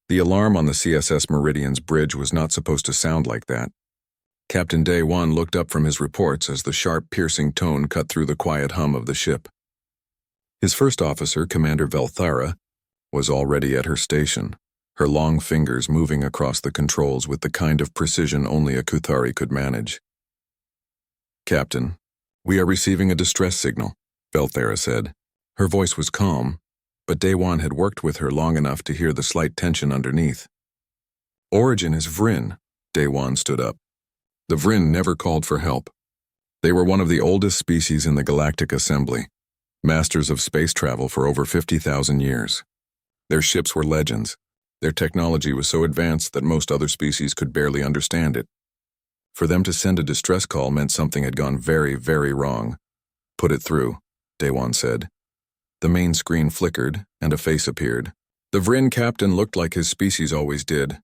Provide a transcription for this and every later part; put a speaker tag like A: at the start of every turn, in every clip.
A: The alarm on the CSS Meridian's bridge was not supposed to sound like that. Captain Day One looked up from his reports as the sharp, piercing tone cut through the quiet hum of the ship. His first officer, Commander Velthara, was already at her station, her long fingers moving across the controls with the kind of precision only a Kuthari could manage. "Captain, we are receiving a distress signal," Velthara said. Her voice was calm, but Day One had worked with her long enough to hear the slight tension underneath. "Origin is Vryn," Day One stood up. "The Vryn never called for help. They were one of the oldest species in the Galactic Assembly, masters of space travel for over 50,000 years. Their ships were legends. Their technology was so advanced that most other species could barely understand it. For them to send a distress call meant something had gone very, very wrong. Put it through," Day One said. The main screen flickered, and a face appeared. The Vryn captain looked like his species always did.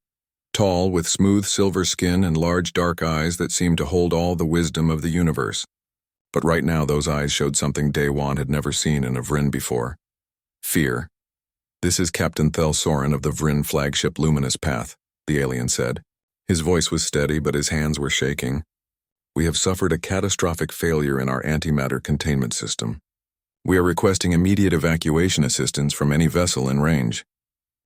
A: Tall, with smooth silver skin and large dark eyes that seemed to hold all the wisdom of the universe. But right now those eyes showed something Day One had never seen in a Vryn before. Fear. "This is Captain Thelsoren of the Vryn flagship Luminous Path," the alien said. His voice was steady, but his hands were shaking. "We have suffered a catastrophic failure in our antimatter containment system. We are requesting immediate evacuation assistance from any vessel in range."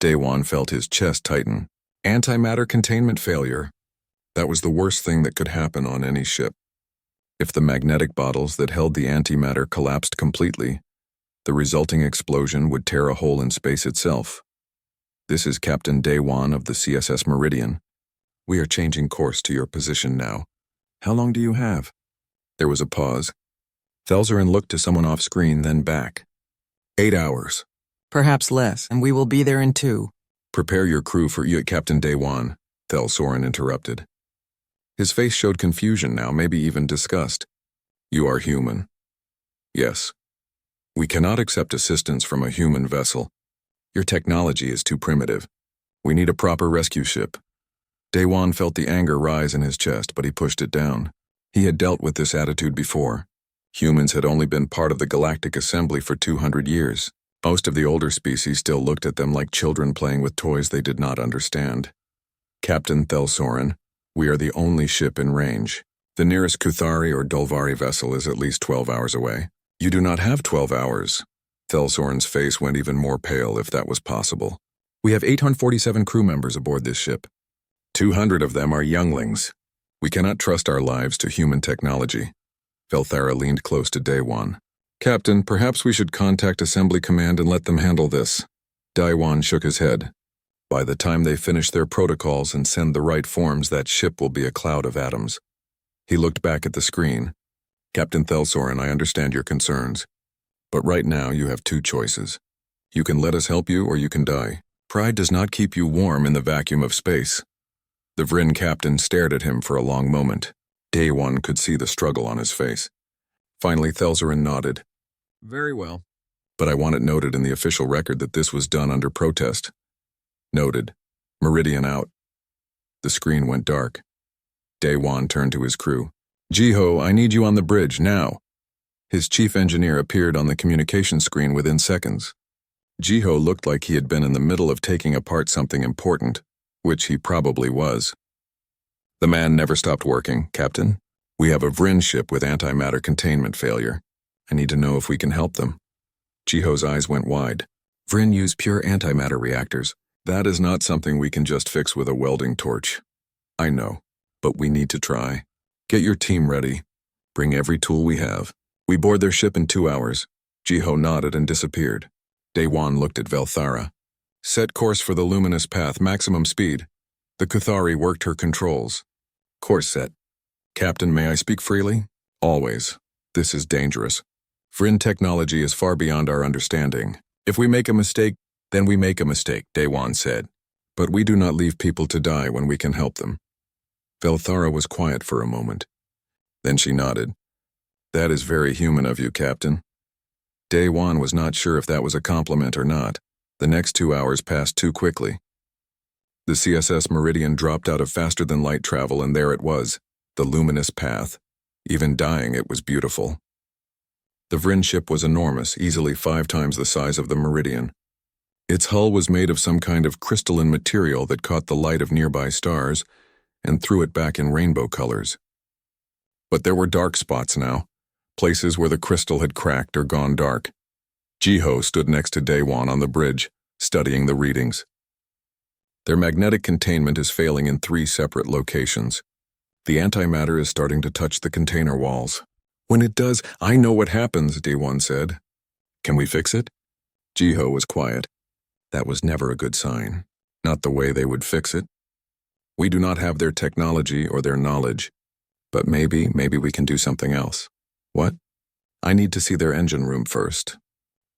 A: Day One felt his chest tighten. Antimatter containment failure. That was the worst thing that could happen on any ship. If the magnetic bottles that held the antimatter collapsed completely, the resulting explosion would tear a hole in space itself. "This is Captain Day One of the CSS Meridian. We are changing course to your position now. How long do you have?" There was a pause. Thelsoren looked to someone off-screen, then back. 8 hours.
B: "Perhaps less, and we will be there in 2.
A: "Prepare your crew for you, Captain Day One," Thelsoren interrupted. His face showed confusion now, maybe even disgust. "You are human." "Yes. We cannot accept assistance from a human vessel. Your technology is too primitive. We need a proper rescue ship." Day One felt the anger rise in his chest, but he pushed it down. He had dealt with this attitude before. Humans had only been part of the Galactic Assembly for 200 years. Most of the older species still looked at them like children playing with toys they did not understand. "Captain Thelsoren, we are the only ship in range. The nearest Kuthari or Dolvari vessel is at least 12 hours away." "You do not have 12 hours." Thelsoren's face went even more pale, if that was possible. "We have 847 crew members aboard this ship. 200 of them are younglings. We cannot trust our lives to human technology." Velthara leaned close to Day One. "Captain, perhaps we should contact Assembly Command and let them handle this." Day One shook his head. "By the time they finish their protocols and send the right forms, that ship will be a cloud of atoms." He looked back at the screen. "Captain Thelsoren, I understand your concerns. But right now you have 2 choices. You can let us help you or you can die. Pride does not keep you warm in the vacuum of space." The Vryn captain stared at him for a long moment. Day One could see the struggle on his face. Finally, Thelsoren nodded. "Very well. But I want it noted in the official record that this was done under protest." Noted. Meridian out. The screen went dark. Day One turned to his crew. "Jiho, I need you on the bridge, now." His chief engineer appeared on the communication screen within seconds. Jiho looked like he had been in the middle of taking apart something important, which he probably was. "The man never stopped working, Captain. We have a Vryn ship with antimatter containment failure. I need to know if we can help them." Jiho's eyes went wide. "Vryn use pure antimatter reactors. That is not something we can just fix with a welding torch." "I know, but we need to try. Get your team ready. Bring every tool we have. We board their ship in 2 hours." Jiho nodded and disappeared. Day One looked at Velthara. "Set course for the Luminous Path, maximum speed." The Kuthari worked her controls. "Course set." "Captain, may I speak freely?" "Always. This is dangerous. Vryn technology is far beyond our understanding. If we make a mistake, then we make a mistake," Day One said. "But we do not leave people to die when we can help them." Velthara was quiet for a moment. Then she nodded. "That is very human of you, Captain." Day One was not sure if that was a compliment or not. The next 2 hours passed too quickly. The CSS Meridian dropped out of faster-than-light travel, and there it was, the Luminous Path. Even dying, it was beautiful. The Vryn ship was enormous, easily 5 times the size of the Meridian. Its hull was made of some kind of crystalline material that caught the light of nearby stars and threw it back in rainbow colors. But there were dark spots now, places where the crystal had cracked or gone dark. Jiho stood next to Daewon on the bridge, studying the readings. Their magnetic containment is failing in 3 separate locations. The antimatter is starting to touch the container walls. When it does, I know what happens, Daewon said. Can we fix it? Jiho was quiet. That was never a good sign. Not the way they would fix it. We do not have their technology or their knowledge. But maybe we can do something else. What? I need to see their engine room first.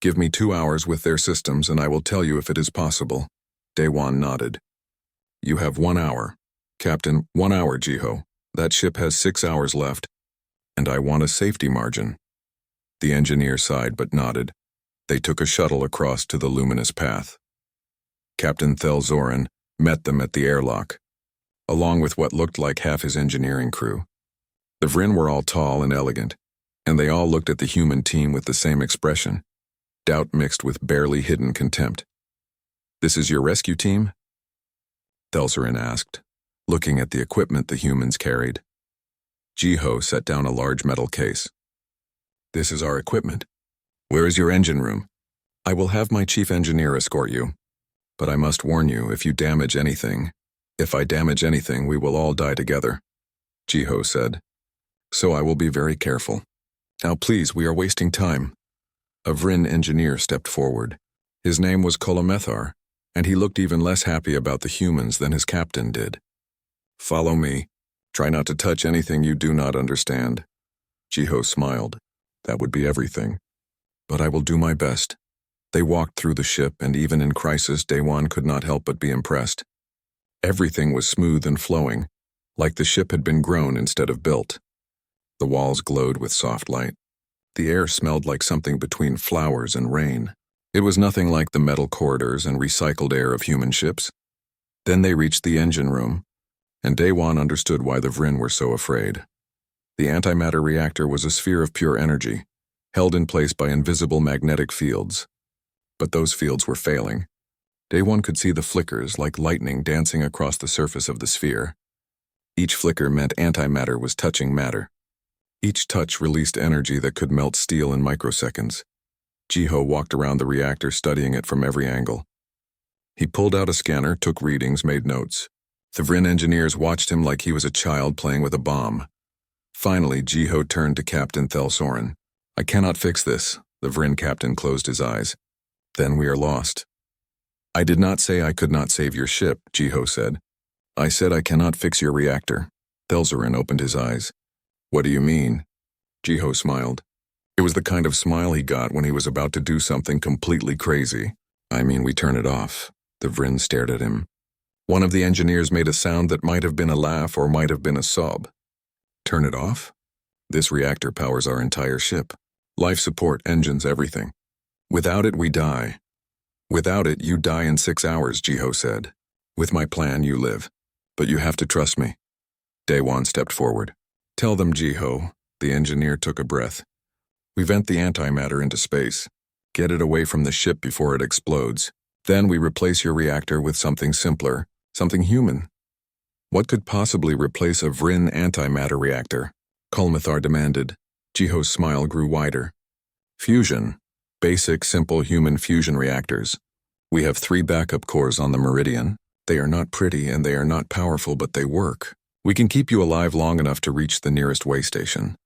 A: Give me 2 hours with their systems and I will tell you if it is possible. Daewon nodded. You have 1 hour. Captain, 1 hour, Jiho. That ship has 6 hours left. And I want a safety margin. The engineer sighed but nodded. They took a shuttle across to the luminous path. Captain Thelzorin met them at the airlock, along with what looked like half his engineering crew. The Vryn were all tall and elegant, and they all looked at the human team with the same expression, doubt mixed with barely hidden contempt. This is your rescue team? Thelzorin asked, looking at the equipment the humans carried. Jiho set down a large metal case. This is our equipment. Where is your engine room? I will have my chief engineer escort you. But I must warn you, if I damage anything, we will all die together, Jiho said. So I will be very careful. Now please, we are wasting time. A Vryn engineer stepped forward. His name was Kolomethar, and he looked even less happy about the humans than his captain did. Follow me. Try not to touch anything you do not understand. Jiho smiled. That would be everything. But I will do my best. They walked through the ship, and even in crisis, Daewon could not help but be impressed. Everything was smooth and flowing, like the ship had been grown instead of built. The walls glowed with soft light. The air smelled like something between flowers and rain. It was nothing like the metal corridors and recycled air of human ships. Then they reached the engine room, and Daewon understood why the Vryn were so afraid. The antimatter reactor was a sphere of pure energy, held in place by invisible magnetic fields. But those fields were failing. Daewon could see the flickers like lightning dancing across the surface of the sphere. Each flicker meant antimatter was touching matter. Each touch released energy that could melt steel in microseconds. Jiho walked around the reactor studying it from every angle. He pulled out a scanner, took readings, made notes. The Vryn engineers watched him like he was a child playing with a bomb. Finally, Jiho turned to Captain Thelzorin. I cannot fix this. The Vryn captain closed his eyes. Then we are lost. I did not say I could not save your ship, Jiho said. I said I cannot fix your reactor. Thelzorin opened his eyes. What do you mean? Jiho smiled. It was the kind of smile he got when he was about to do something completely crazy. I mean, we turn it off. The Vryn stared at him. One of the engineers made a sound that might have been a laugh or might have been a sob. Turn it off? This reactor powers our entire ship. Life support, engines, everything. Without it, we die. Without it, you die in 6 hours, Jiho said. With my plan, you live. But you have to trust me. Daewon stepped forward. Tell them, Jiho. The engineer took a breath. We vent the antimatter into space. Get it away from the ship before it explodes. Then we replace your reactor with something simpler, something human. What could possibly replace a Vryn antimatter reactor? Kolomethar demanded. Jiho's smile grew wider. Fusion. Basic, simple human fusion reactors. We have 3 backup cores on the Meridian. They are not pretty and they are not powerful, but they work. We can keep you alive long enough to reach the nearest way station.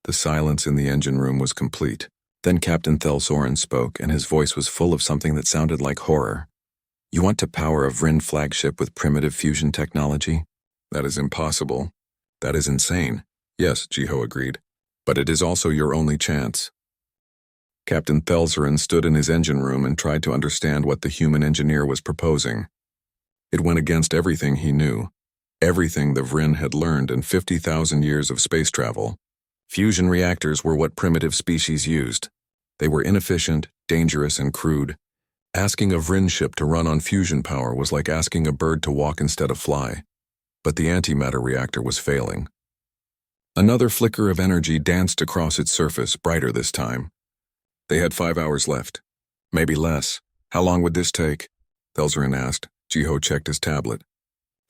A: The silence in the engine room was complete. Then Captain Thelzorin spoke, and his voice was full of something that sounded like horror. You want to power a Vryn flagship with primitive fusion technology? That is impossible. That is insane. Yes, Jiho agreed. But it is also your only chance. Captain Thelzorin stood in his engine room and tried to understand what the human engineer was proposing. It went against everything he knew, everything the Vryn had learned in 50,000 years of space travel. Fusion reactors were what primitive species used. They were inefficient, dangerous, and crude. Asking a Vryn ship to run on fusion power was like asking a bird to walk instead of fly. But the antimatter reactor was failing. Another flicker of energy danced across its surface, brighter this time. They had 5 hours left. Maybe less. How long would this take? Thelzerin asked. Jiho checked his tablet.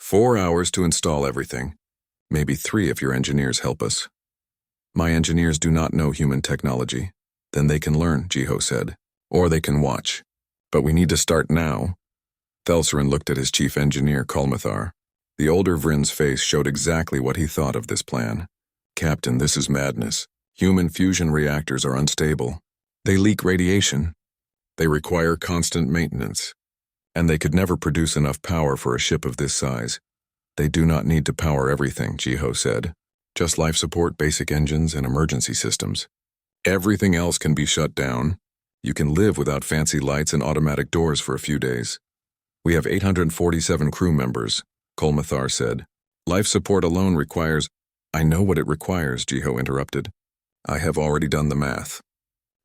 A: 4 hours to install everything. Maybe 3 if your engineers help us. My engineers do not know human technology. Then they can learn, Jiho said. Or they can watch. But we need to start now. Thelzerin looked at his chief engineer, Kolmathar. The older Vrin's face showed exactly what he thought of this plan. Captain, this is madness. Human fusion reactors are unstable. They leak radiation. They require constant maintenance. And they could never produce enough power for a ship of this size. They do not need to power everything, Jiho said. Just life support, basic engines, and emergency systems. Everything else can be shut down. You can live without fancy lights and automatic doors for a few days. We have 847 crew members, Kolmathar said. Life support alone requires— I know what it requires, Jiho interrupted. I have already done the math.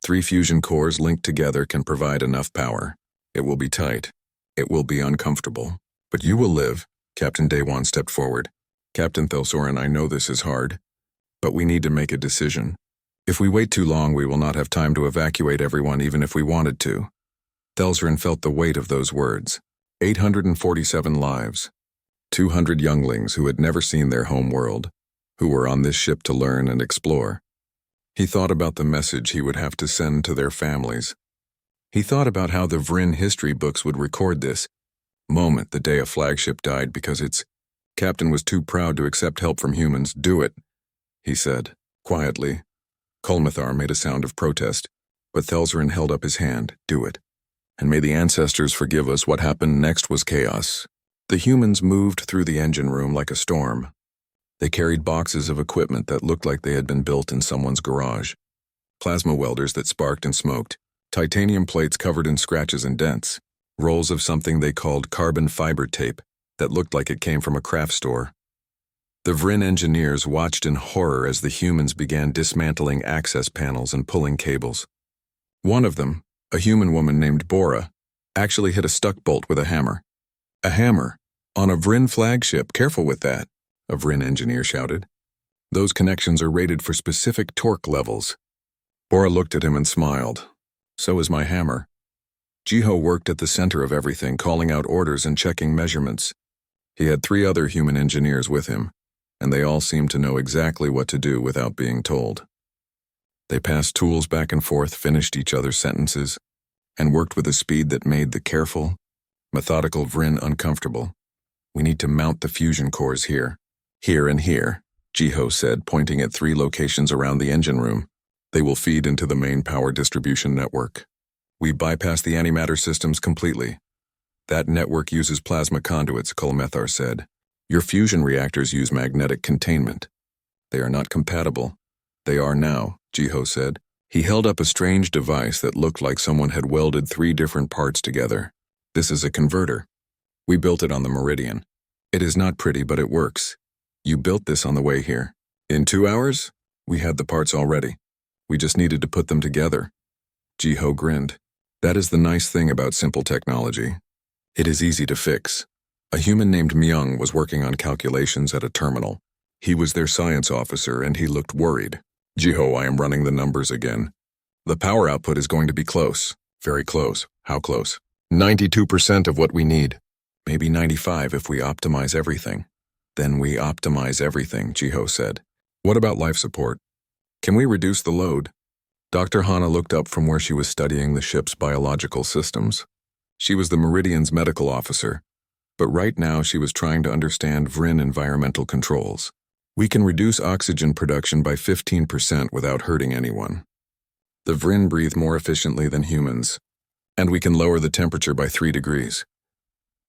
A: 3 fusion cores linked together can provide enough power. It will be tight. It will be uncomfortable. But you will live. Captain Daewon stepped forward. Captain Thelzerin, I know this is hard, but we need to make a decision. If we wait too long, we will not have time to evacuate everyone even if we wanted to. Thelzerin felt the weight of those words. 847 lives. 200 younglings who had never seen their home world, who were on this ship to learn and explore. He thought about the message he would have to send to their families. He thought about how the Vrin history books would record this moment the day a flagship died because its captain was too proud to accept help from humans. Do it, he said, quietly. Kolmathar made a sound of protest, but Thelzerin held up his hand. Do it. And may the ancestors forgive us. What happened next was chaos. The humans moved through the engine room like a storm. They carried boxes of equipment that looked like they had been built in someone's garage. Plasma welders that sparked and smoked, titanium plates covered in scratches and dents, rolls of something they called carbon fiber tape that looked like it came from a craft store. The Vrin engineers watched in horror as the humans began dismantling access panels and pulling cables. One of them, a human woman named Bora, actually hit a stuck bolt with a hammer. A hammer? On a Vrin flagship, careful with that, a Vrin engineer shouted. Those connections are rated for specific torque levels. Bora looked at him and smiled. So is my hammer. Jiho worked at the center of everything, calling out orders and checking measurements. He had 3 other human engineers with him, and they all seemed to know exactly what to do without being told. They passed tools back and forth, finished each other's sentences, and worked with a speed that made the careful, methodical Vrin uncomfortable. We need to mount the fusion cores here. Here and here, Jiho said, pointing at 3 locations around the engine room. They will feed into the main power distribution network. We bypass the antimatter systems completely. That network uses plasma conduits, Kolmathar said. Your fusion reactors use magnetic containment. They are not compatible. They are now, Jiho said. He held up a strange device that looked like someone had welded 3 different parts together. This is a converter. We built it on the Meridian. It is not pretty, but it works. You built this on the way here. In 2 hours? We had the parts already. We just needed to put them together. Jiho grinned. That is the nice thing about simple technology. It is easy to fix. A human named Myung was working on calculations at a terminal. He was their science officer and he looked worried. Jiho, I am running the numbers again. The power output is going to be close. Very close. How close? 92% of what we need. Maybe 95 if we optimize everything. Then we optimize everything, Jiho said. What about life support? Can we reduce the load? Dr. Hana looked up from where she was studying the ship's biological systems. She was the Meridian's medical officer, but right now she was trying to understand Vrin environmental controls. We can reduce oxygen production by 15% without hurting anyone. The Vrin breathe more efficiently than humans, and we can lower the temperature by 3 degrees.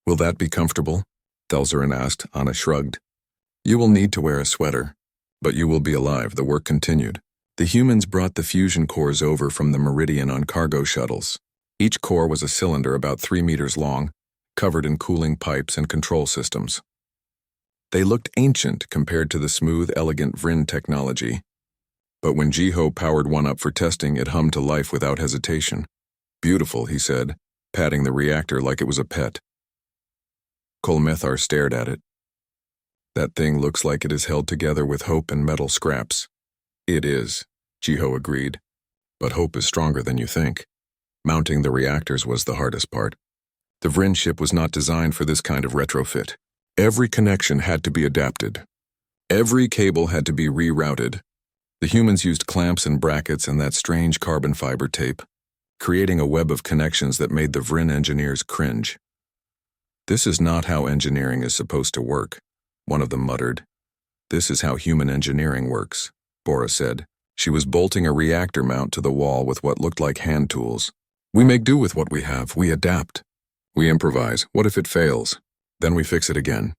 A: Will that be comfortable? Thelzerin asked. Hana shrugged. You will need to wear a sweater, but you will be alive. The work continued. The humans brought the fusion cores over from the Meridian on cargo shuttles. Each core was a cylinder about 3 meters long, covered in cooling pipes and control systems. They looked ancient compared to the smooth, elegant Vrin technology. But when Jiho powered one up for testing, it hummed to life without hesitation. Beautiful, he said, patting the reactor like it was a pet. Kolmathar stared at it. That thing looks like it is held together with hope and metal scraps. It is, Jiho agreed. But hope is stronger than you think. Mounting the reactors was the hardest part. The Vryn ship was not designed for this kind of retrofit. Every connection had to be adapted. Every cable had to be rerouted. The humans used clamps and brackets and that strange carbon fiber tape, creating a web of connections that made the Vryn engineers cringe. "This is not how engineering is supposed to work," one of them muttered. "This is how human engineering works," Bora said. She was bolting a reactor mount to the wall with what looked like hand tools. "We make do with what we have. We adapt. We improvise. What if it fails? Then we fix it again."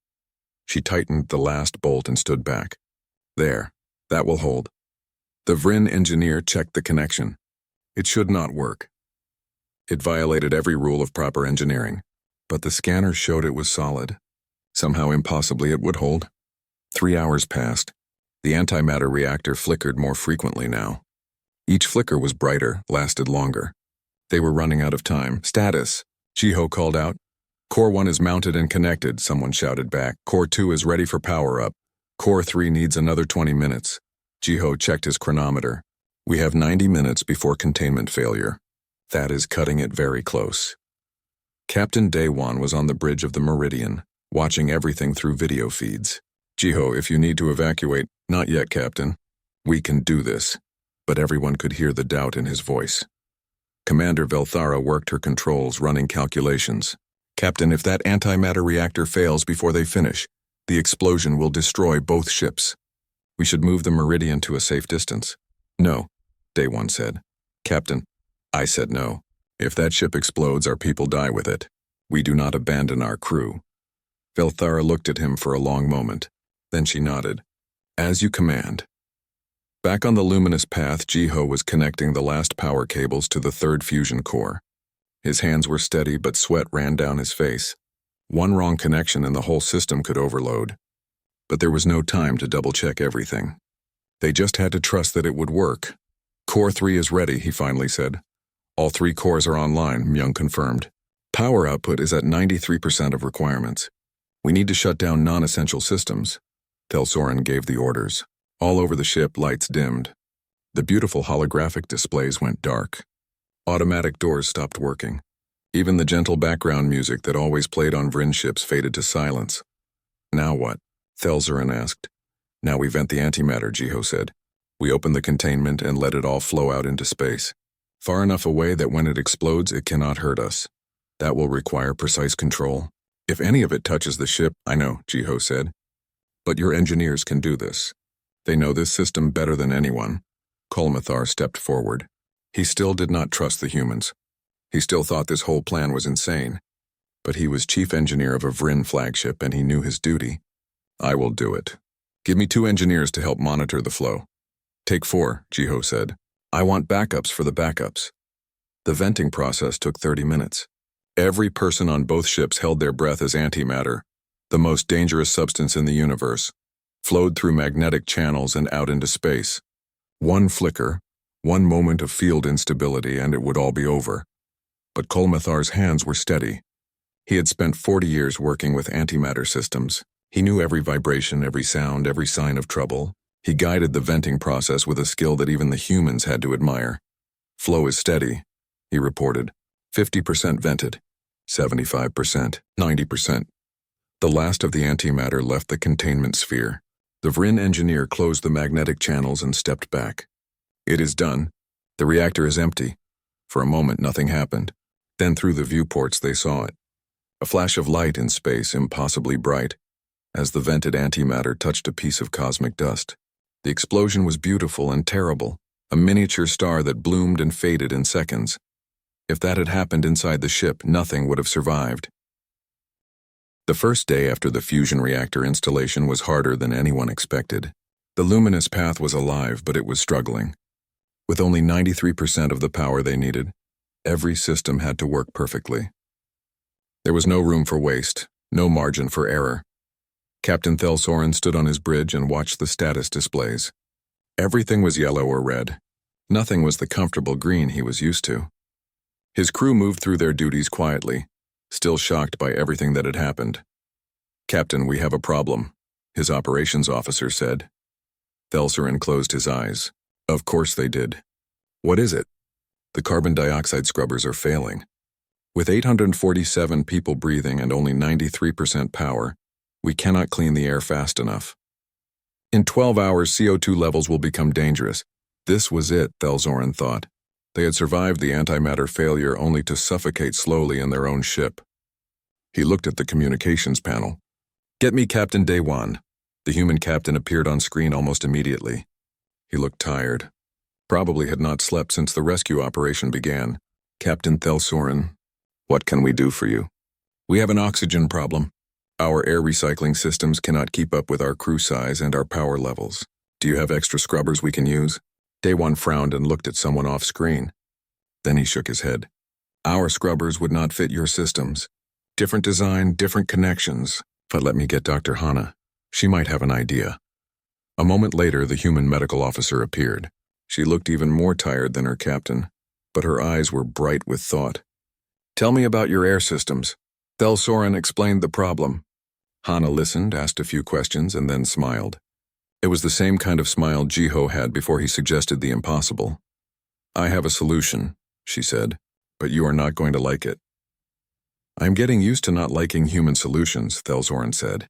A: She tightened the last bolt and stood back. "There. That will hold." The Vryn engineer checked the connection. It should not work. It violated every rule of proper engineering, but the scanner showed it was solid. Somehow impossibly it would hold. 3 hours passed. The antimatter reactor flickered more frequently now. Each flicker was brighter, lasted longer. They were running out of time. "Status," Jiho called out. "Core 1 is mounted and connected," someone shouted back. "Core 2 is ready for power-up. Core 3 needs another 20 minutes. Jiho checked his chronometer. "We have 90 minutes before containment failure. That is cutting it very close." Captain Daewon was on the bridge of the Meridian, watching everything through video feeds. "Jiho, if you need to evacuate—" "Not yet, Captain. We can do this." But everyone could hear the doubt in his voice. Commander Velthara worked her controls, running calculations. "Captain, if that antimatter reactor fails before they finish, the explosion will destroy both ships. We should move the Meridian to a safe distance." "No," Daewon said. "Captain, I said no. If that ship explodes, our people die with it. We do not abandon our crew." Velthara looked at him for a long moment. Then she nodded. "As you command." Back on the luminous path, Jiho was connecting the last power cables to the third fusion core. His hands were steady, but sweat ran down his face. One wrong connection and the whole system could overload. But there was no time to double-check everything. They just had to trust that it would work. "Core 3 is ready," he finally said. "All 3 cores are online," Myung confirmed. "Power output is at 93% of requirements. We need to shut down non-essential systems." Telsoren gave the orders. All over the ship, lights dimmed. The beautiful holographic displays went dark. Automatic doors stopped working. Even the gentle background music that always played on Vryn ships faded to silence. "Now what?" Telsoren asked. "Now we vent the antimatter," Jiho said. "We open the containment and let it all flow out into space. Far enough away that when it explodes, it cannot hurt us. That will require precise control. If any of it touches the ship—" "I know," Jiho said. "But your engineers can do this. They know this system better than anyone." Kolmathar stepped forward. He still did not trust the humans. He still thought this whole plan was insane. But he was chief engineer of a Vryn flagship and he knew his duty. "I will do it. Give me 2 engineers to help monitor the flow." "Take 4, Jiho said. "I want backups for the backups." The venting process took 30 minutes. Every person on both ships held their breath as antimatter, the most dangerous substance in the universe, flowed through magnetic channels and out into space. One flicker, one moment of field instability, and it would all be over. But Kolmathar's hands were steady. He had spent 40 years working with antimatter systems. He knew every vibration, every sound, every sign of trouble. He guided the venting process with a skill that even the humans had to admire. "Flow is steady," he reported. 50% vented, 75%, 90%. The last of the antimatter left the containment sphere. The Vryn engineer closed the magnetic channels and stepped back. "It is done. The reactor is empty." For a moment, nothing happened. Then through the viewports they saw it. A flash of light in space, impossibly bright, as the vented antimatter touched a piece of cosmic dust. The explosion was beautiful and terrible, a miniature star that bloomed and faded in seconds. If that had happened inside the ship, nothing would have survived. The first day after the fusion reactor installation was harder than anyone expected. The luminous path was alive, but it was struggling. With only 93% of the power they needed, every system had to work perfectly. There was no room for waste, no margin for error. Captain Telsoren stood on his bridge and watched the status displays. Everything was yellow or red. Nothing was the comfortable green he was used to. His crew moved through their duties quietly, still shocked by everything that had happened. "Captain, we have a problem," his operations officer said. Telsoren closed his eyes. Of course they did. "What is it?" The carbon dioxide scrubbers are failing. With 847 people breathing and only 93% power, we cannot clean the air fast enough. In 12 hours, CO2 levels will become dangerous. This was it, Thelzoran thought. They had survived the antimatter failure only to suffocate slowly in their own ship. He looked at the communications panel. "Get me Captain Day One." The human captain appeared on screen almost immediately. He looked tired. Probably had not slept since the rescue operation began. "Captain Thelzoran, what can we do for you?" "We have an oxygen problem. Our air recycling systems cannot keep up with our crew size and our power levels. Do you have extra scrubbers we can use?" Day One frowned and looked at someone off screen. Then he shook his head. "Our scrubbers would not fit your systems. Different design, different connections. But let me get Dr. Hana. She might have an idea." A moment later, the human medical officer appeared. She looked even more tired than her captain, but her eyes were bright with thought. "Tell me about your air systems." Thelzoran explained the problem. Hana listened, asked a few questions, and then smiled. It was the same kind of smile Jiho had before he suggested the impossible. "I have a solution," she said, "but you are not going to like it." "I am getting used to not liking human solutions," Thelzoran said.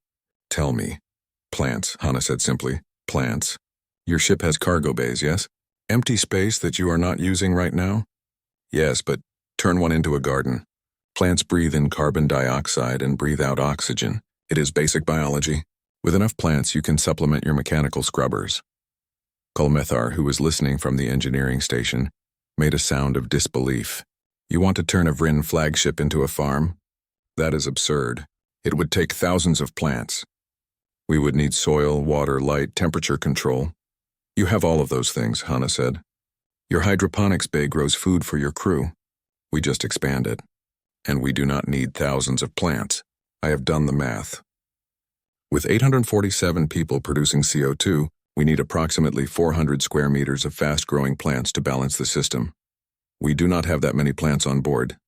A: "Tell me." "Plants," Hana said simply. "Plants. Your ship has cargo bays, yes? Empty space that you are not using right now?" "Yes, but turn one into a garden. Plants breathe in carbon dioxide and breathe out oxygen. It is basic biology. With enough plants, you can supplement your mechanical scrubbers." Kolmethar, who was listening from the engineering station, made a sound of disbelief. "You want to turn a Vryn flagship into a farm? That is absurd. It would take thousands of plants. We would need soil, water, light, temperature control. You have all of those things," Hana said. "Your hydroponics bay grows food for your crew. We just expand it. And we do not need thousands of plants. I have done the math. With 847 people producing CO2, we need approximately 400 square meters of fast-growing plants to balance the system. We do not have that many plants on board,"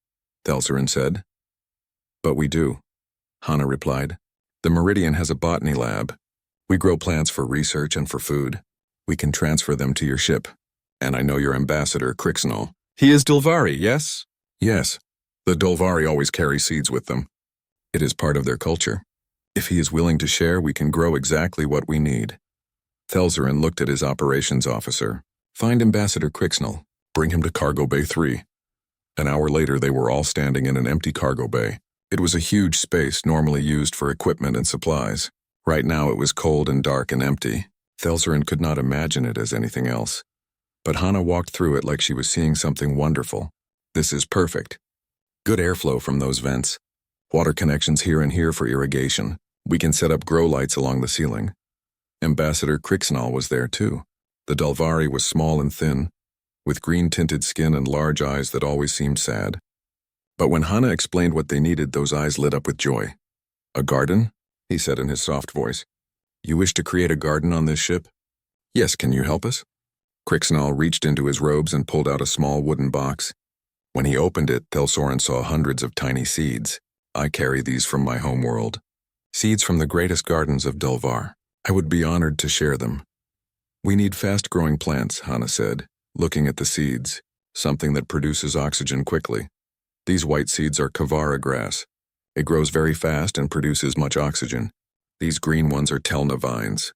A: Thelzoran said. "But we do," Hana replied. "The Meridian has a botany lab. We grow plants for research and for food. We can transfer them to your ship. And I know your ambassador, Crixnall. He is Dulvari, yes?" "Yes. The Dulvari always carry seeds with them. It is part of their culture. If he is willing to share, we can grow exactly what we need." Thelzoran looked at his operations officer. "Find Ambassador Crixnall. Bring him to Cargo Bay 3. An hour later, they were all standing in an empty cargo bay. It was a huge space normally used for equipment and supplies. Right now, it was cold and dark and empty. Thelzoran could not imagine it as anything else. But Hana walked through it like she was seeing something wonderful. "This is perfect. Good airflow from those vents. Water connections here and here for irrigation. We can set up grow lights along the ceiling." Ambassador Crixnall was there too. The Dulvari was small and thin, with green-tinted skin and large eyes that always seemed sad. But when Hana explained what they needed, those eyes lit up with joy. "A garden?" he said in his soft voice. "You wish to create a garden on this ship?" "Yes, can you help us?" Crixnall reached into his robes and pulled out a small wooden box. When he opened it, Thelzoran saw hundreds of tiny seeds. "I carry these from my home world. Seeds from the greatest gardens of Dulvar. I would be honored to share them." "We need fast-growing plants," Hana said, looking at the seeds, "something that produces oxygen quickly. These white seeds are kavara grass. It grows very fast and produces much oxygen. These green ones are telna vines.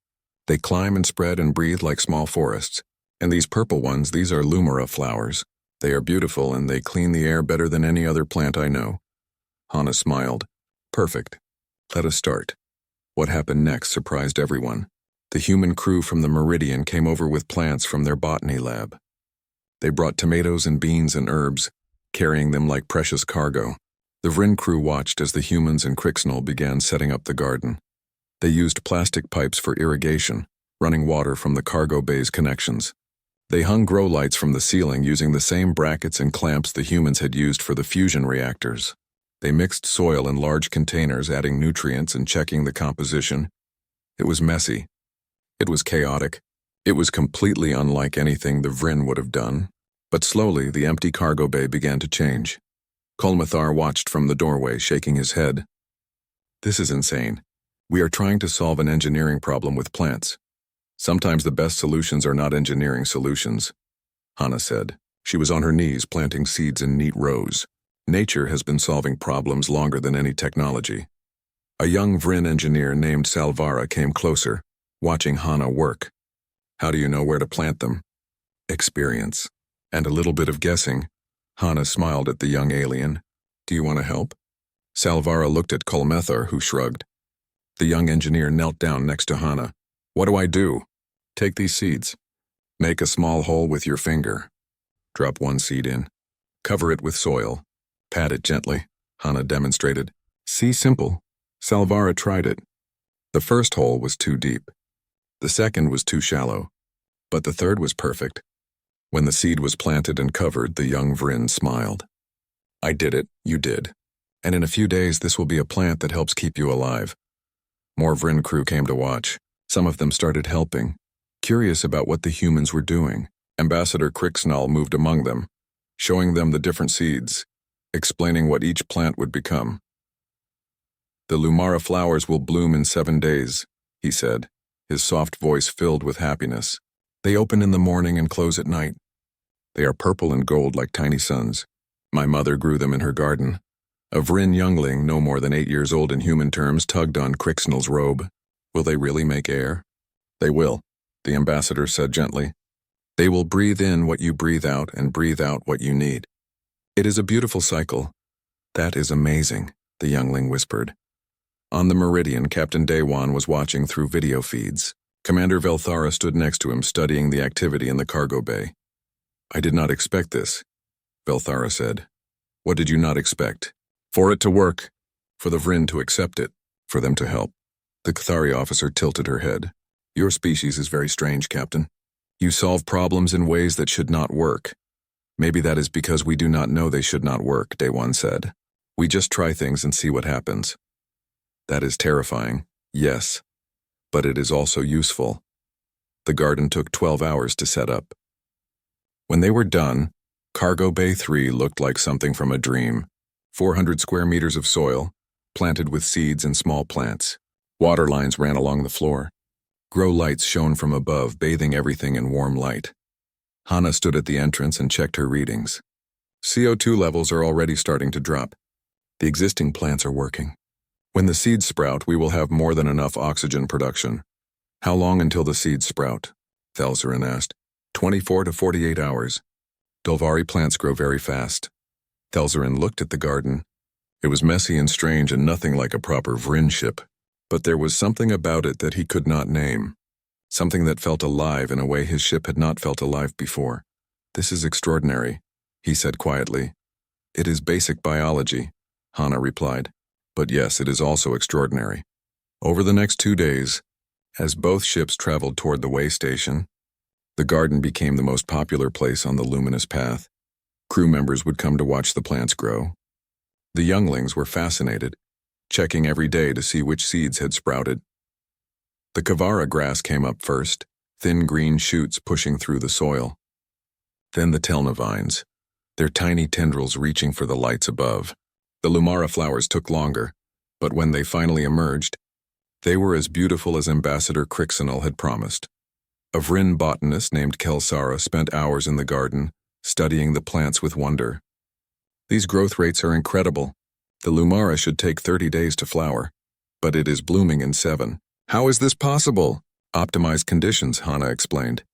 A: They climb and spread and breathe like small forests. And these purple ones, these are lumera flowers. They are beautiful and they clean the air better than any other plant I know." Hana smiled. "Perfect. Let us start." What happened next surprised everyone. The human crew from the Meridian came over with plants from their botany lab. They brought tomatoes and beans and herbs, carrying them like precious cargo. The Vryn crew watched as the humans and Crixnall began setting up the garden. They used plastic pipes for irrigation, running water from the cargo bay's connections. They hung grow lights from the ceiling using the same brackets and clamps the humans had used for the fusion reactors. They mixed soil in large containers, adding nutrients and checking the composition. It was messy. It was chaotic. It was completely unlike anything the Vryn would have done. But slowly, the empty cargo bay began to change. Kolmethar watched from the doorway, shaking his head. "This is insane. We are trying to solve an engineering problem with plants. Sometimes the best solutions are not engineering solutions," Hana said. She was on her knees planting seeds in neat rows. Nature has been solving problems longer than any technology. A young Vryn engineer named Salvara came closer, watching Hana work. How do you know where to plant them? Experience. And a little bit of guessing. Hana smiled at the young alien. Do you want to help? Salvara looked at Kolmethar, who shrugged. The young engineer knelt down next to Hana. What do I do? Take these seeds. Make a small hole with your finger. Drop one seed in. Cover it with soil. Pat it gently, Hana demonstrated. See, simple. Salvara tried it. The first hole was too deep. The second was too shallow. But the third was perfect. When the seed was planted and covered, the young Vryn smiled. I did it, you did. And in a few days this will be a plant that helps keep you alive. More Vryn crew came to watch. Some of them started helping, curious about what the humans were doing. Ambassador Crixnall moved among them, showing them the different seeds, explaining what each plant would become. The Lumara flowers will bloom in 7 days, he said, his soft voice filled with happiness. They open in the morning and close at night. They are purple and gold like tiny suns. My mother grew them in her garden. A Vryn youngling, no more than 8 years old in human terms, tugged on Crixnall's robe. Will they really make air? They will, the ambassador said gently. They will breathe in what you breathe out and breathe out what you need. It is a beautiful cycle. That is amazing, the youngling whispered. On the Meridian, Captain Daywan was watching through video feeds. Commander Velthara stood next to him, studying the activity in the cargo bay. I did not expect this, Velthara said. What did you not expect? For it to work, for the Vryn to accept it, for them to help. The Cathari officer tilted her head. Your species is very strange, Captain. You solve problems in ways that should not work. Maybe that is because we do not know they should not work, Daywan said. We just try things and see what happens. That is terrifying, yes, but it is also useful. The garden took 12 hours to set up. When they were done, Cargo Bay 3 looked like something from a dream. 400 square meters of soil, planted with seeds and small plants. Water lines ran along the floor. Grow lights shone from above, bathing everything in warm light. Hana stood at the entrance and checked her readings. CO2 levels are already starting to drop. The existing plants are working. When the seeds sprout, we will have more than enough oxygen production. How long until the seeds sprout? Thelzerin asked. 24 to 48 hours. Dolvari plants grow very fast. Thelzerin looked at the garden. It was messy and strange and nothing like a proper Vryn ship. But there was something about it that he could not name. Something that felt alive in a way his ship had not felt alive before. This is extraordinary, he said quietly. It is basic biology, Hana replied. But yes, it is also extraordinary. Over the next 2 days, as both ships traveled toward the way station, the garden became the most popular place on the luminous path. Crew members would come to watch the plants grow. The younglings were fascinated, checking every day to see which seeds had sprouted. The Kavara grass came up first, thin green shoots pushing through the soil. Then the Telna vines, their tiny tendrils reaching for the lights above. The Lumara flowers took longer, but when they finally emerged, they were as beautiful as Ambassador Crixnall had promised. A Vryn botanist named Kelsara spent hours in the garden, studying the plants with wonder. These growth rates are incredible. The Lumara should take 30 days to flower, but it is blooming in 7. How is this possible? Optimized conditions, Hana explained.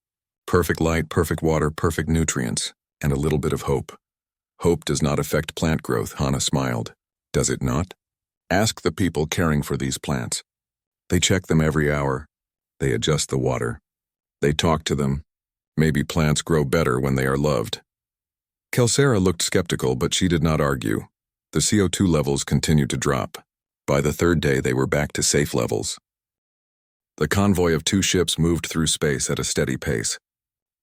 A: Perfect light, perfect water, perfect nutrients, and a little bit of hope. Hope does not affect plant growth, Hana smiled. Does it not? Ask the people caring for these plants. They check them every hour. They adjust the water. They talk to them. Maybe plants grow better when they are loved. Kelsara looked skeptical, but she did not argue. The CO2 levels continued to drop. By the 3rd day, they were back to safe levels. The convoy of 2 ships moved through space at a steady pace.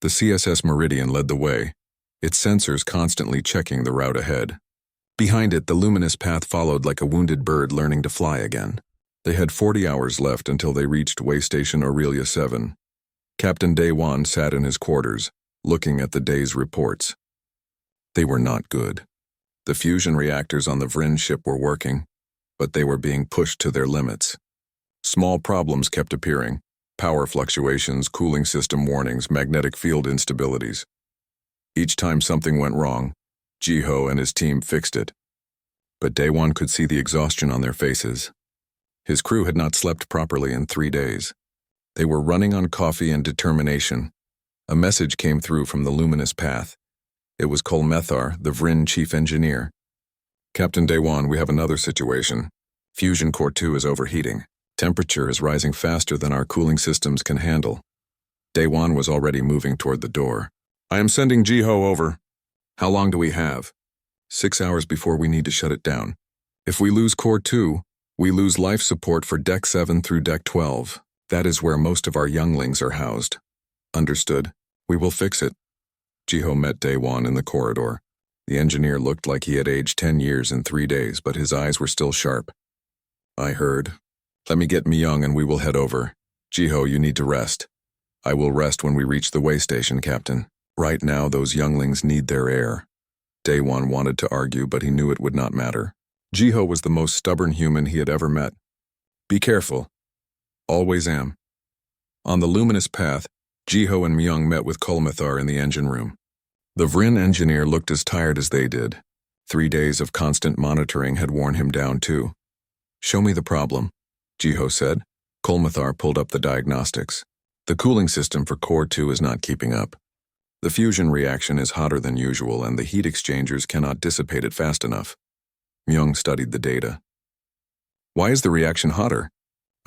A: The CSS Meridian led the way, its sensors constantly checking the route ahead. Behind it, the luminous path followed like a wounded bird learning to fly again. They had 40 hours left until they reached Waystation Aurelia 7. Captain Daywan sat in his quarters, looking at the day's reports. They were not good. The fusion reactors on the Vryn ship were working, but they were being pushed to their limits. Small problems kept appearing: power fluctuations, cooling system warnings, magnetic field instabilities. Each time something went wrong, Jiho and his team fixed it. But Daewon could see the exhaustion on their faces. His crew had not slept properly in 3 days. They were running on coffee and determination. A message came through from the luminous path. It was Kolmethar, the Vrin chief engineer. Captain Daewon, we have another situation. Fusion Core 2 is overheating. Temperature is rising faster than our cooling systems can handle. Daewon was already moving toward the door. I am sending Jiho over. How long do we have? 6 hours before we need to shut it down. If we lose Core 2, we lose life support for Deck 7 through Deck 12. That is where most of our younglings are housed. Understood. We will fix it. Jiho met Daewon in the corridor. The engineer looked like he had aged 10 years in 3 days, but his eyes were still sharp. I heard. Let me get Myung and we will head over. Jiho, you need to rest. I will rest when we reach the way station, Captain. Right now, those younglings need their air. Daewon wanted to argue, but he knew it would not matter. Jiho was the most stubborn human he had ever met. Be careful. Always am. On the luminous path, Jiho and Myung met with Kolmethar in the engine room. The Vrin engineer looked as tired as they did. 3 days of constant monitoring had worn him down too. Show me the problem, Jiho said. Kolmethar pulled up the diagnostics. The cooling system for Core 2 is not keeping up. The fusion reaction is hotter than usual and the heat exchangers cannot dissipate it fast enough. Myung studied the data. Why is the reaction hotter?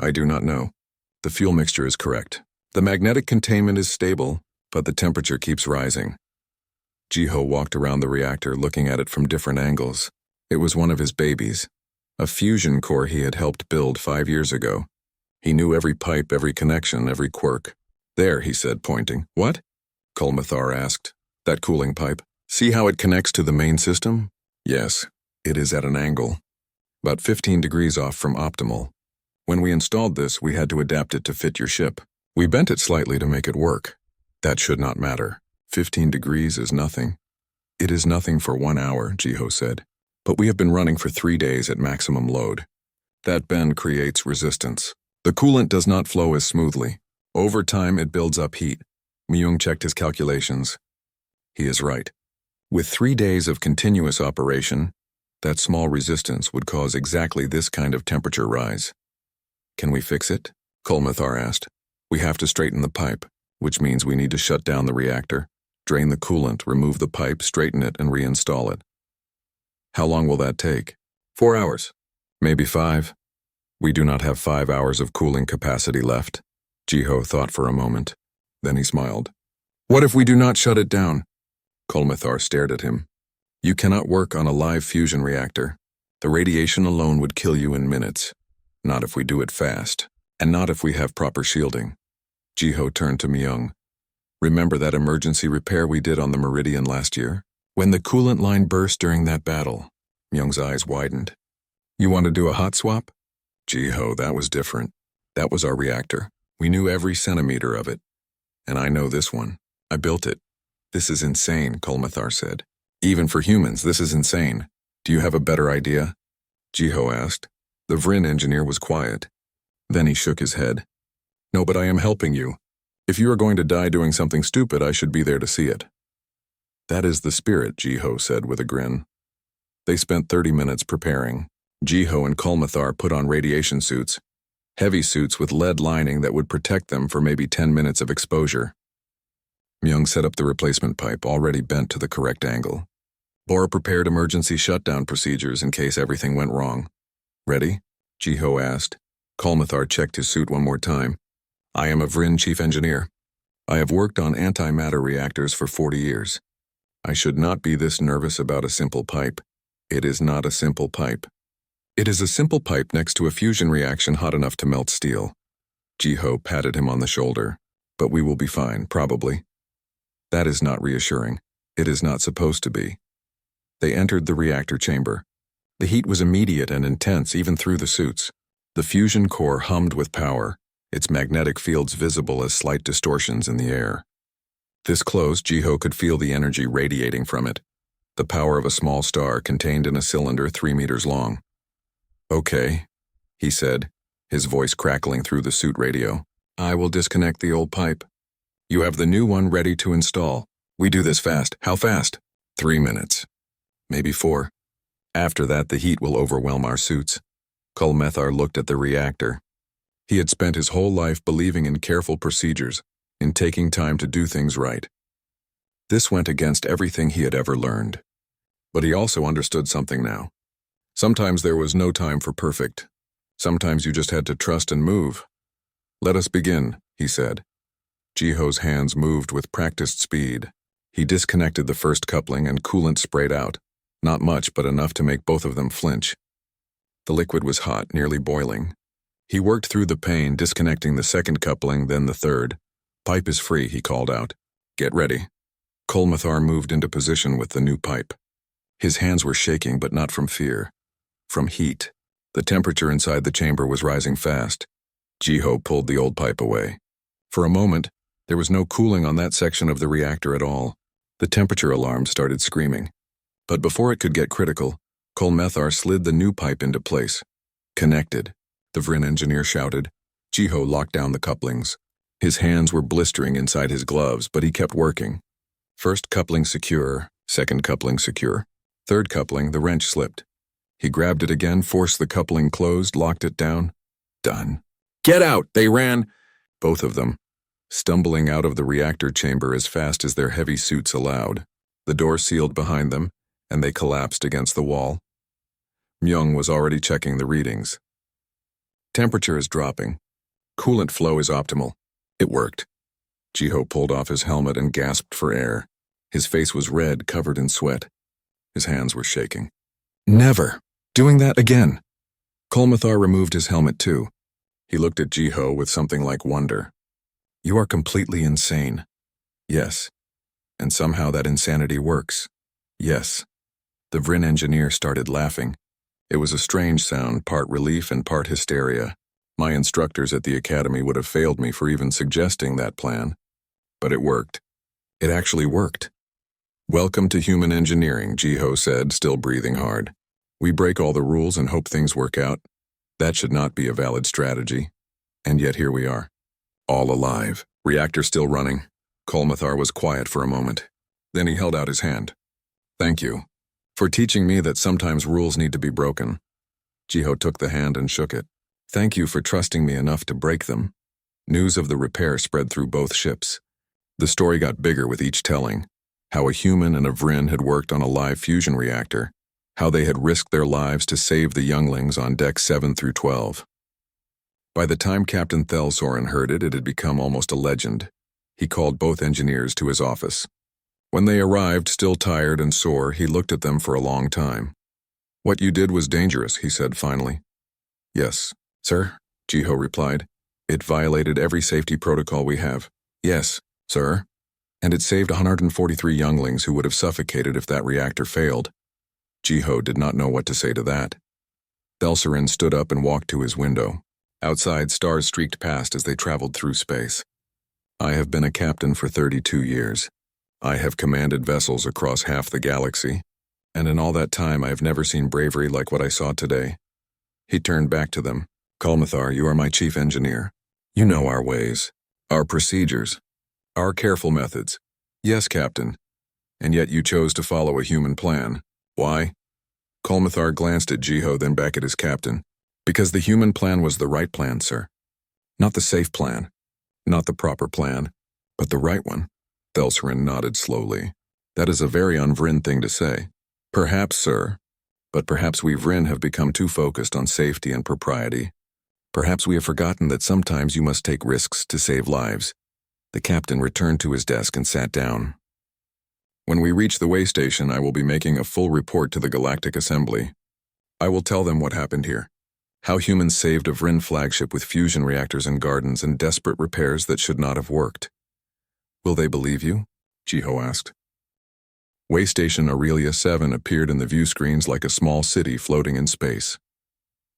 A: I do not know. The fuel mixture is correct. The magnetic containment is stable, but the temperature keeps rising. Jiho walked around the reactor looking at it from different angles. It was one of his babies, a fusion core he had helped build 5 years ago. He knew every pipe, every connection, every quirk. There, he said, pointing. What? Kolmethar asked. That cooling pipe. See how it connects to the main system? Yes, it is at an angle. About 15 degrees off from optimal. When we installed this, we had to adapt it to fit your ship. We bent it slightly to make it work. That should not matter. 15 degrees is nothing. It is nothing for 1 hour, Jiho said. But we have been running for 3 days at maximum load. That bend creates resistance. The coolant does not flow as smoothly. Over time, it builds up heat. Myung checked his calculations. He is right. With 3 days of continuous operation, that small resistance would cause exactly this kind of temperature rise. Can we fix it? Kolmethar asked. We have to straighten the pipe, which means we need to shut down the reactor, drain the coolant, remove the pipe, straighten it, and reinstall it. How long will that take? 4 hours. Maybe 5. We do not have 5 hours of cooling capacity left. Jiho thought for a moment. Then he smiled. What if we do not shut it down? Kolmethar stared at him. You cannot work on a live fusion reactor. The radiation alone would kill you in minutes. Not if we do it fast, and not if we have proper shielding. Jiho turned to Myung. Remember that emergency repair we did on the Meridian last year? When the coolant line burst during that battle, Myung's eyes widened. You want to do a hot swap? Jiho, that was different. That was our reactor. We knew every centimeter of it. And I know this one. I built it. This is insane, Kolmethar said. Even for humans, this is insane. Do you have a better idea? Jiho asked. The Vrin engineer was quiet. Then he shook his head. No, but I am helping you. If you are going to die doing something stupid, I should be there to see it. That is the spirit, Jiho said with a grin. They spent 30 minutes preparing. Jiho and Kolmethar put on radiation suits, heavy suits with lead lining that would protect them for maybe 10 minutes of exposure. Myung set up the replacement pipe, already bent to the correct angle. Bora prepared emergency shutdown procedures in case everything went wrong. Ready? Jiho asked. Kolmethar checked his suit one more time. I am a Vrin chief engineer. I have worked on antimatter reactors for 40 years. I should not be this nervous about a simple pipe. It is not a simple pipe. It is a simple pipe next to a fusion reaction hot enough to melt steel. Jiho patted him on the shoulder. But we will be fine, probably. That is not reassuring. It is not supposed to be. They entered the reactor chamber. The heat was immediate and intense even through the suits. The fusion core hummed with power, its magnetic fields visible as slight distortions in the air. This close, Jiho could feel the energy radiating from it, the power of a small star contained in a cylinder 3 meters long. Okay, he said, his voice crackling through the suit radio. I will disconnect the old pipe. You have the new one ready to install. We do this fast. How fast? 3 minutes. Maybe 4. After that, the heat will overwhelm our suits. Kulmethar looked at the reactor. He had spent his whole life believing in careful procedures, in taking time to do things right. This went against everything he had ever learned. But he also understood something now. Sometimes there was no time for perfect. Sometimes you just had to trust and move. Let us begin, he said. Jiho's hands moved with practiced speed. He disconnected the first coupling and coolant sprayed out. Not much, but enough to make both of them flinch. The liquid was hot, nearly boiling. He worked through the pain, disconnecting the second coupling, then the third. Pipe is free, he called out. Get ready. Kulmethar moved into position with the new pipe. His hands were shaking, but not from fear. From heat. The temperature inside the chamber was rising fast. Jiho pulled the old pipe away. For a moment, there was no cooling on that section of the reactor at all. The temperature alarm started screaming. But before it could get critical, Kulmethar slid the new pipe into place. Connected, the Vryn engineer shouted. Jiho locked down the couplings. His hands were blistering inside his gloves, but he kept working. First coupling secure, second coupling secure. Third coupling, the wrench slipped. He grabbed it again, forced the coupling closed, locked it down. Done. Get out! They ran, both of them, stumbling out of the reactor chamber as fast as their heavy suits allowed. The door sealed behind them, and they collapsed against the wall. Myung was already checking the readings. Temperature is dropping. Coolant flow is optimal. It worked. Jiho pulled off his helmet and gasped for air. His face was red, covered in sweat. His hands were shaking. Never! Doing that again! Kulmethar removed his helmet too. He looked at Jiho with something like wonder. You are completely insane. Yes. And somehow that insanity works. Yes. The Vryn engineer started laughing. It was a strange sound, part relief and part hysteria. My instructors at the academy would have failed me for even suggesting that plan. But it worked. It actually worked. Welcome to human engineering, Jiho said, still breathing hard. We break all the rules and hope things work out. That should not be a valid strategy. And yet here we are. All alive. Reactor still running. Kulmethar was quiet for a moment. Then he held out his hand. Thank you. For teaching me that sometimes rules need to be broken. Jiho took the hand and shook it. Thank you for trusting me enough to break them. News of the repair spread through both ships. The story got bigger with each telling. How a human and a Vryn had worked on a live fusion reactor. How they had risked their lives to save the younglings on decks 7 through 12. By the time Captain Thelsoren heard it, it had become almost a legend. He called both engineers to his office. When they arrived, still tired and sore, he looked at them for a long time. What you did was dangerous, he said finally. Yes, sir, Jiho replied. It violated every safety protocol we have. Yes, sir. And it saved 143 younglings who would have suffocated if that reactor failed. Jiho did not know what to say to that. Thelsoren stood up and walked to his window. Outside, stars streaked past as they traveled through space. I have been a captain for 32 years. I have commanded vessels across half the galaxy, and in all that time I have never seen bravery like what I saw today. He turned back to them. Kulmethar, you are my chief engineer. You know our ways, our procedures, our careful methods. Yes, Captain. And yet you chose to follow a human plan. Why? Kulmethar glanced at Jiho, then back at his captain. Because the human plan was the right plan, sir. Not the safe plan. Not the proper plan. But the right one. Thelsoren nodded slowly. That is a very un-Vryn thing to say. Perhaps, sir. But perhaps we Vryn have become too focused on safety and propriety. Perhaps we have forgotten that sometimes you must take risks to save lives. The captain returned to his desk and sat down. When we reach the way station, I will be making a full report to the Galactic Assembly. I will tell them what happened here. How humans saved a Vryn flagship with fusion reactors and gardens and desperate repairs that should not have worked. Will they believe you? Jiho asked. Way station Aurelia 7 appeared in the view screens like a small city floating in space.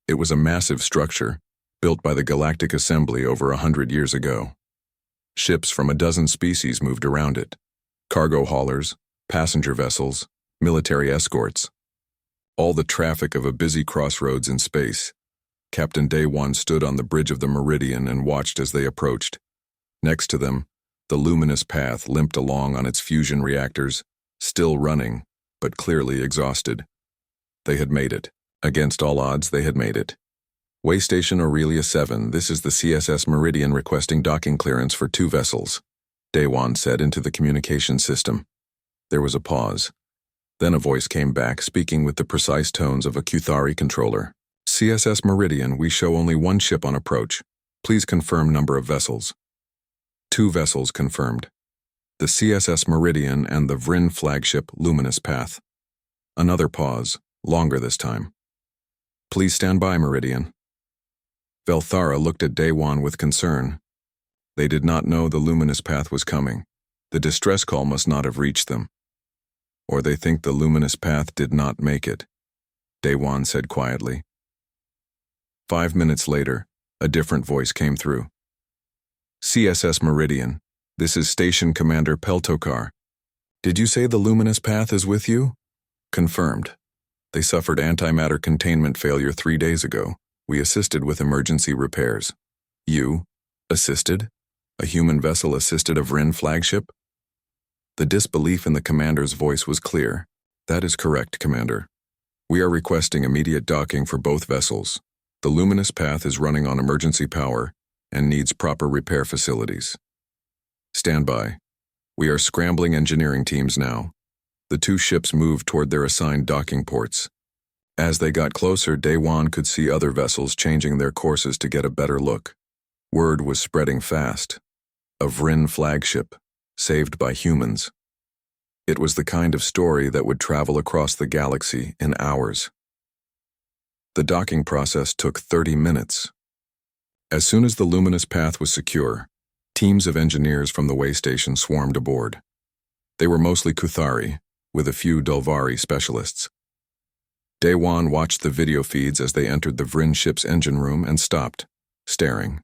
A: It was a massive structure, built by the Galactic Assembly over 100 years ago. Ships from a dozen species moved around it. Cargo haulers, passenger vessels, military escorts. All the traffic of a busy crossroads in space. Captain Day 1 stood on the bridge of the Meridian and watched as they approached. Next to them, The luminous path limped along on its fusion reactors, still running, but clearly exhausted. They had made it. Against all odds, they had made it. Waystation Aurelia 7, this is the CSS Meridian requesting docking clearance for 2 vessels, Daewon said into the communication system. There was a pause. Then a voice came back, speaking with the precise tones of a Kuthari controller. CSS Meridian, we show only 1 ship on approach. Please confirm number of vessels. 2 vessels confirmed. The CSS Meridian and the Vryn flagship Luminous Path. Another pause, longer this time. Please stand by, Meridian. Velthara looked at Daewon with concern. They did not know the Luminous Path was coming. The distress call must not have reached them. Or they think the Luminous Path did not make it, Daewon said quietly. 5 minutes later, a different voice came through. CSS Meridian, this is Station Commander Peltokar. Did you say the Luminous Path is with you? Confirmed. They suffered antimatter containment failure 3 days ago. We assisted with emergency repairs. You? Assisted? A human vessel assisted a Vryn flagship? The disbelief in the commander's voice was clear. That is correct, Commander. We are requesting immediate docking for both vessels. The Luminous Path is running on emergency power and needs proper repair facilities. Stand by. We are scrambling engineering teams now. The 2 ships moved toward their assigned docking ports. As they got closer, Daewon could see other vessels changing their courses to get a better look. Word was spreading fast. A Vryn flagship, saved by humans. It was the kind of story that would travel across the galaxy in hours. The docking process took 30 minutes. As soon as the Luminous Path was secure, teams of engineers from the waystation swarmed aboard. They were mostly Kuthari, with a few Dulvari specialists. Daewon watched the video feeds as they entered the Vryn ship's engine room and stopped, staring.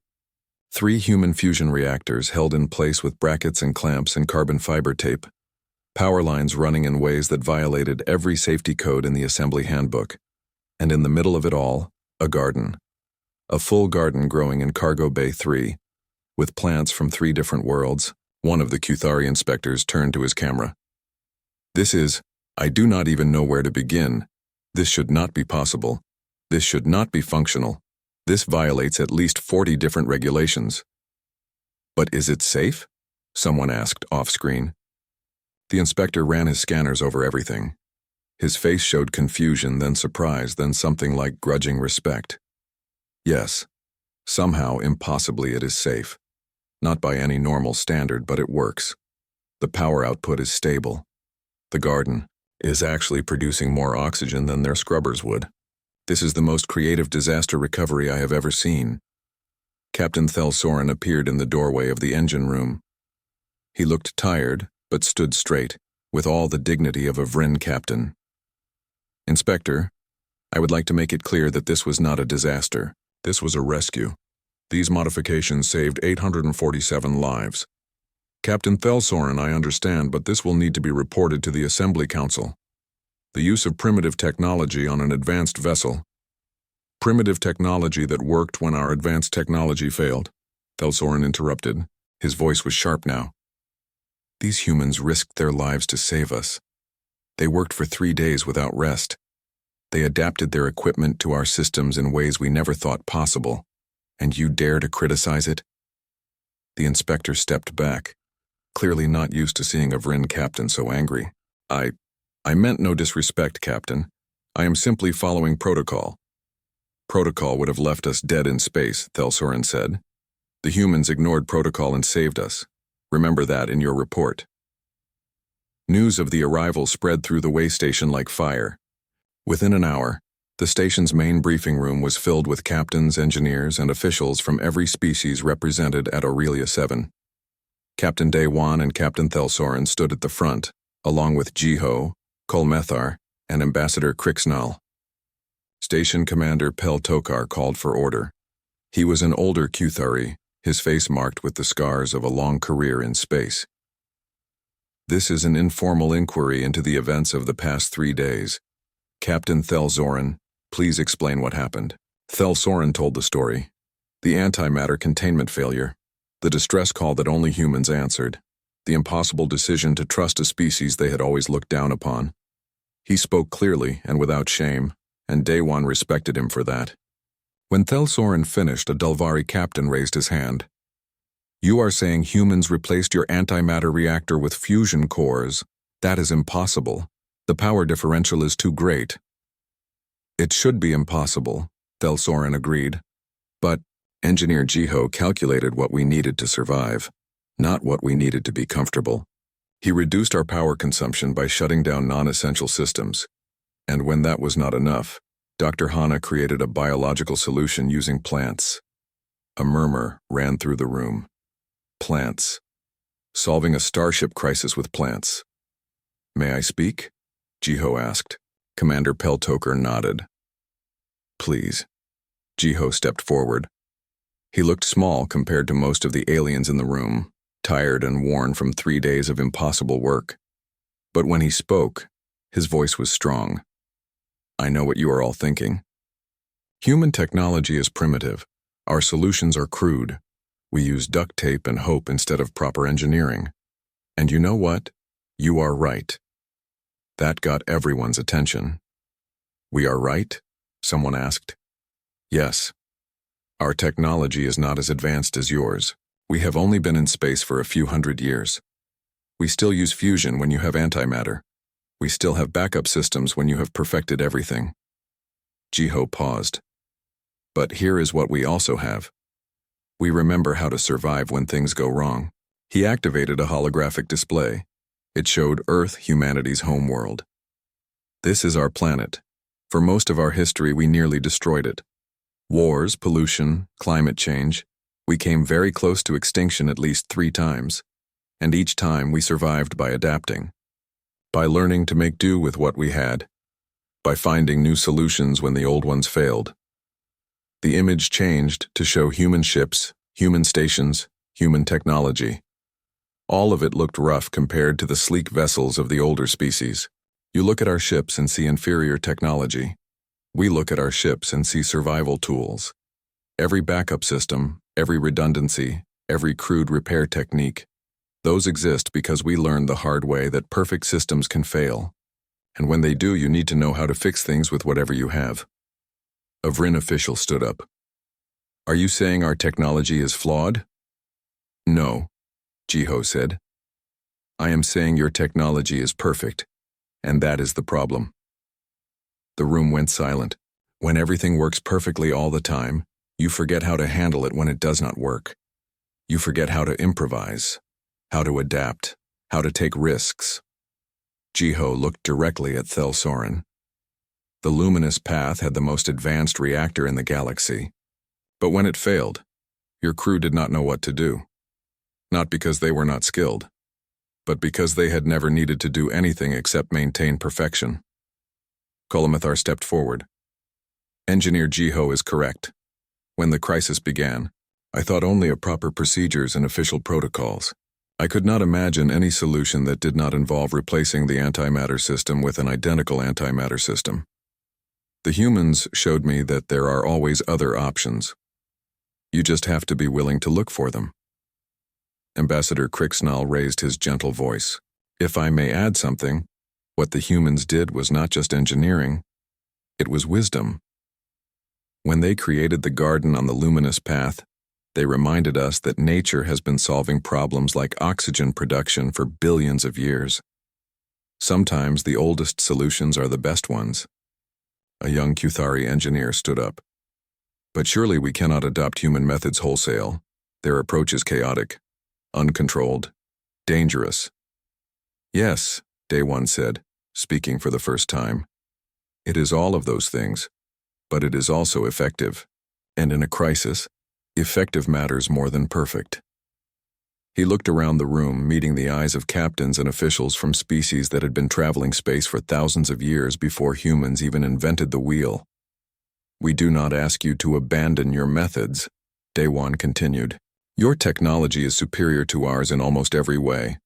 A: 3 human fusion reactors held in place with brackets and clamps and carbon fiber tape, power lines running in ways that violated every safety code in the assembly handbook, and in the middle of it all, a garden. A full garden growing in Cargo Bay 3, with plants from 3 different worlds. One of the Kuthari inspectors turned to his camera. I do not even know where to begin. This should not be possible. This should not be functional. This violates at least 40 different regulations. But is it safe? Someone asked off-screen. The inspector ran his scanners over everything. His face showed confusion, then surprise, then something like grudging respect. Yes, somehow, impossibly, it is safe. Not by any normal standard, but it works. The power output is stable. The garden is actually producing more oxygen than their scrubbers would. This is the most creative disaster recovery I have ever seen. Captain Thelsoren appeared in the doorway of the engine room. He looked tired, but stood straight, with all the dignity of a Vryn captain. Inspector, I would like to make it clear that this was not a disaster. This was a rescue. These modifications saved 847 lives. Captain Thelsoren, I understand, but this will need to be reported to the Assembly Council. The use of primitive technology on an advanced vessel. Primitive technology that worked when our advanced technology failed, Thelsoren interrupted. His voice was sharp now. These humans risked their lives to save us. They worked for 3 days without rest. They adapted their equipment to our systems in ways we never thought possible. And you dare to criticize it? The inspector stepped back, clearly not used to seeing a Vryn captain so angry. I meant no disrespect, Captain. I am simply following protocol. Protocol would have left us dead in space, Thelsoren said. The humans ignored protocol and saved us. Remember that in your report. News of the arrival spread through the waystation like fire. Within an hour, the station's main briefing room was filled with captains, engineers, and officials from every species represented at Aurelia 7. Captain Daewon and Captain Thelsoren stood at the front, along with Jiho, Kolmethar, and Ambassador Krixnal. Station Commander Peltokar called for order. He was an older Kuthari, his face marked with the scars of a long career in space. This is an informal inquiry into the events of the past 3 days. Captain Thelsoren, please explain what happened. Thelsoren told the story. The antimatter containment failure. The distress call that only humans answered. The impossible decision to trust a species they had always looked down upon. He spoke clearly and without shame, and Day One respected him for that. When Thelsoren finished, a Dulvari captain raised his hand. "You are saying humans replaced your antimatter reactor with fusion cores. That is impossible. The power differential is too great." "It should be impossible," Thelsoren agreed. "But Engineer Jiho calculated what we needed to survive, not what we needed to be comfortable. He reduced our power consumption by shutting down non-essential systems. And when that was not enough, Dr. Hana created a biological solution using plants." A murmur ran through the room. Plants. Solving a starship crisis with plants. "May I speak?" Jiho asked. Commander Peltoker nodded. "Please." Jiho stepped forward. He looked small compared to most of the aliens in the room, tired and worn from 3 days of impossible work. But when he spoke, his voice was strong. "I know what you are all thinking. Human technology is primitive. Our solutions are crude. We use duct tape and hope instead of proper engineering. And you know what? You are right." That got everyone's attention. "We are right?" someone asked. "Yes. Our technology is not as advanced as yours. We have only been in space for a few hundred years. We still use fusion when you have antimatter. We still have backup systems when you have perfected everything." Jiho paused. "But here is what we also have. We remember how to survive when things go wrong." He activated a holographic display. It showed Earth, humanity's homeworld. "This is our planet. For most of our history, we nearly destroyed it. Wars, pollution, climate change. We came very close to extinction at least 3 times. And each time we survived by adapting. By learning to make do with what we had. By finding new solutions when the old ones failed. The image changed to show human ships, human stations, human technology. All of it looked rough compared to the sleek vessels of the older species. You look at our ships and see inferior technology. We look at our ships and see survival tools. Every backup system, every redundancy, every crude repair technique. Those exist because we learned the hard way that perfect systems can fail. And when they do, you need to know how to fix things with whatever you have." A Vryn official stood up. "Are you saying our technology is flawed?" "No," Jiho said. "I am saying your technology is perfect, and that is the problem." The room went silent. When everything works perfectly all the time, you forget how to handle it when it does not work. You forget how to improvise, how to adapt, how to take risks. Jiho looked directly at Thelsoren. The luminous path had the most advanced reactor in the galaxy. But when it failed, your crew did not know what to do. Not because they were not skilled, but because they had never needed to do anything except maintain perfection. Kolamathar stepped forward. "Engineer Jiho is correct. When the crisis began, I thought only of proper procedures and official protocols. I could not imagine any solution that did not involve replacing the antimatter system with an identical antimatter system. The humans showed me that there are always other options. You just have to be willing to look for them." Ambassador Crixnall raised his gentle voice. "If I may add something, what the humans did was not just engineering, it was wisdom. When they created the garden on the luminous path, they reminded us that nature has been solving problems like oxygen production for billions of years. Sometimes the oldest solutions are the best ones." A young Kuthari engineer stood up. "But surely we cannot adopt human methods wholesale. Their approach is chaotic, uncontrolled, dangerous." "Yes," Day One said, speaking for the first time. "It is all of those things, but it is also effective. And in a crisis, effective matters more than perfect." He looked around the room, meeting the eyes of captains and officials from species that had been traveling space for thousands of years before humans even invented the wheel. "We do not ask you to abandon your methods," Day One continued. "Your technology is superior to ours in almost every way.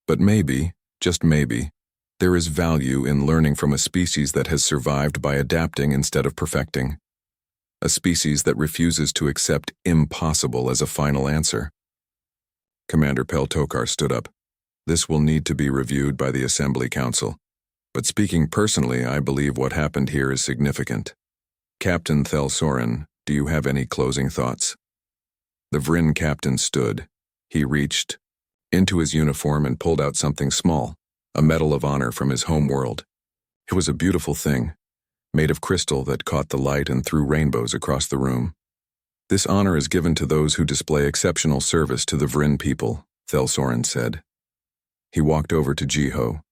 A: But maybe, just maybe, there is value in learning from a species that has survived by adapting instead of perfecting. A species that refuses to accept impossible as a final answer. Commander Peltokar stood up. This will need to be reviewed by the Assembly Council. But speaking personally, I believe what happened here is significant. Captain Thelsoren, do you have any closing thoughts? The Vryn captain stood. He reached into his uniform and pulled out something small, a medal of honor from his home world. It was a beautiful thing, made of crystal that caught the light and threw rainbows across the room. This honor is given to those who display exceptional service to the Vryn people, Thelsoren said. He walked over to Jiho.